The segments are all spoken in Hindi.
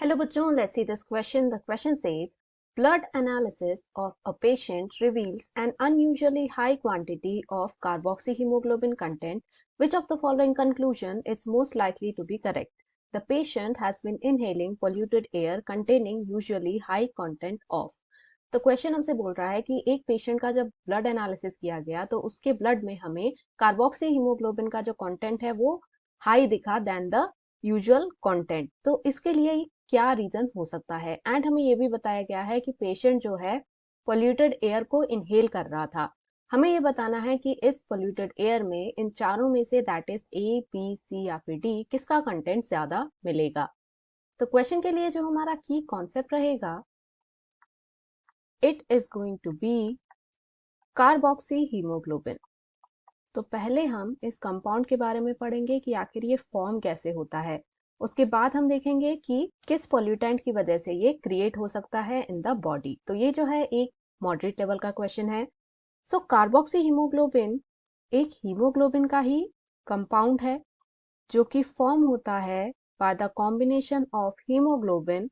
Hello bachon, let's see this question. The question says, blood analysis of a patient reveals an unusually high quantity of carboxyhemoglobin content. Which of the following conclusion is most likely to be correct? The patient has been inhaling polluted air containing usually high content of. तो क्वेश्चन हमसे बोल रहा है कि एक पेशेंट का जब ब्लड एनालिसिस किया गया तो उसके ब्लड में हमें कार्बोक्सी हीमोग्लोबिन का जो कंटेंट है वो हाई दिखा देन द यूजुअल कंटेंट। तो इसके लिए क्या रीजन हो सकता है, एंड हमें ये भी बताया गया है कि पेशेंट जो है पोल्यूटेड एयर को इनहेल कर रहा था। हमें ये बताना है कि इस पोल्यूटेड एयर में इन चारों में से that is A B C या फिर डी किसका कंटेंट ज्यादा मिलेगा। तो क्वेश्चन के लिए जो हमारा की कॉन्सेप्ट रहेगा, it is going to be carboxy haemoglobin. तो पहले हम इस कंपाउंड के बारे में पढ़ेंगे कि आखिर ये फॉर्म कैसे होता है। उसके बाद हम देखेंगे कि किस पॉल्यूटेंट की वजह से ये क्रिएट हो सकता है इन द बॉडी। तो ये जो है एक मॉडरेट लेवल का क्वेश्चन है। सो कार्बोक्सी हीमोग्लोबिन एक हीमोग्लोबिन का ही कंपाउंड है जो कि फॉर्म होता है by the combination of haemoglobin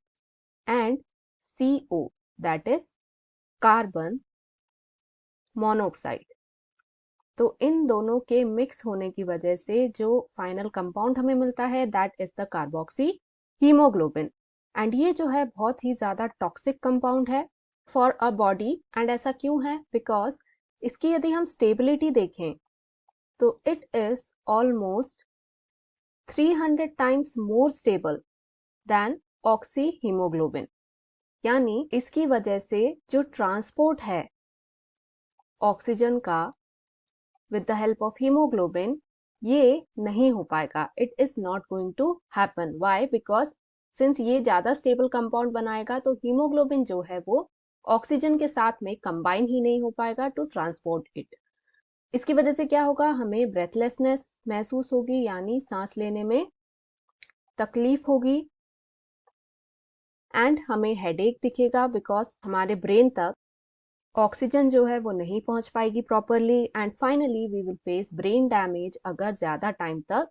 and CO, that is carbon monoxide. तो इन दोनों के मिक्स होने की वजह से जो फाइनल कंपाउंड हमें मिलता है that is the carboxy haemoglobin. And ये जो है बहुत ही ज्यादा टॉक्सिक कंपाउंड है फॉर अ बॉडी। एंड ऐसा क्यों है? बिकॉज इसकी यदि हम स्टेबिलिटी देखें तो it is almost 300 times more stable then oxy haemoglobin. यानी इसकी वजह से जो ट्रांसपोर्ट है ऑक्सीजन का with the help of hemoglobin ये नहीं हो पाएगा। It is not going to happen. Why? Because since ये ज्यादा स्टेबल कंपाउंड बनाएगा तो हीमोग्लोबिन जो है वो ऑक्सीजन के साथ में कंबाइन ही नहीं हो पाएगा टू ट्रांसपोर्ट इट। इसकी वजह से क्या होगा? हमें ब्रेथलेसनेस महसूस होगी, यानी सांस लेने में तकलीफ होगी, एंड हमें हेडेक दिखेगा बिकॉज हमारे ब्रेन तक ऑक्सीजन जो है वो नहीं पहुंच पाएगी properly. And finally we will face brain damage अगर ज्यादा टाइम तक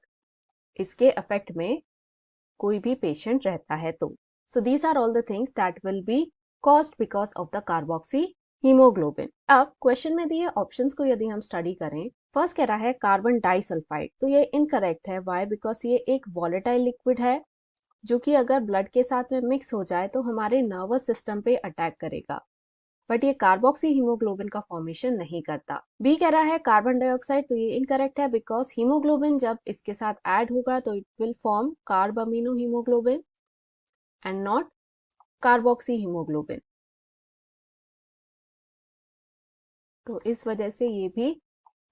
इसके इफेक्ट में कोई भी पेशेंट रहता है तो। So these are all the things that will be caused because of the carboxy haemoglobin. अब क्वेश्चन में दिए ऑप्शंस को यदि हम स्टडी करें, फर्स्ट कह रहा है कार्बन डाइसल्फाइड। तो ये इनकरेक्ट है। वाई? बिकॉज ये एक वॉलेटाइल लिक्विड है जो कि अगर ब्लड के साथ में मिक्स हो जाए तो हमारे नर्वस सिस्टम पे अटैक करेगा, बट ये कार्बोक्सी हीमोग्लोबिन का फॉर्मेशन नहीं करता। बी कह रहा है कार्बन डाइऑक्साइड। तो ये इनकरेक्ट है बिकॉज हीमोग्लोबिन जब इसके साथ ऐड होगा तो it will form carb amino haemoglobin and not carboxy haemoglobin. तो इस वजह से ये भी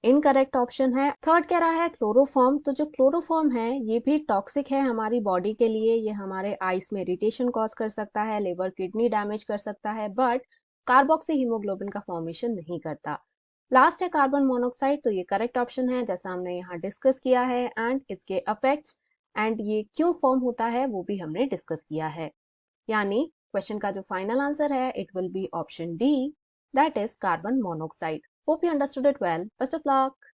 इनकरेक्ट ऑप्शन है। थर्ड कह रहा है क्लोरोफॉर्म। तो जो क्लोरोफॉर्म है ये भी टॉक्सिक है हमारी बॉडी के लिए। ये हमारे आइस में इरिटेशन कॉज कर सकता है, लिवर किडनी डैमेज कर सकता है, बट कार्बोक्सी हीमोग्लोबिन का फॉर्मेशन नहीं करता। लास्ट है कार्बन मोनोऑक्साइड। तो ये करेक्ट ऑप्शन है जैसा हमने यहाँ डिस्कस किया है, एंड इसके इफेक्ट्स एंड ये क्यों फॉर्म होता है वो भी हमने डिस्कस किया है। यानी क्वेश्चन का जो फाइनल आंसर है it will be option D, that is carbon monoxide. Hope you understood it well. Best of luck.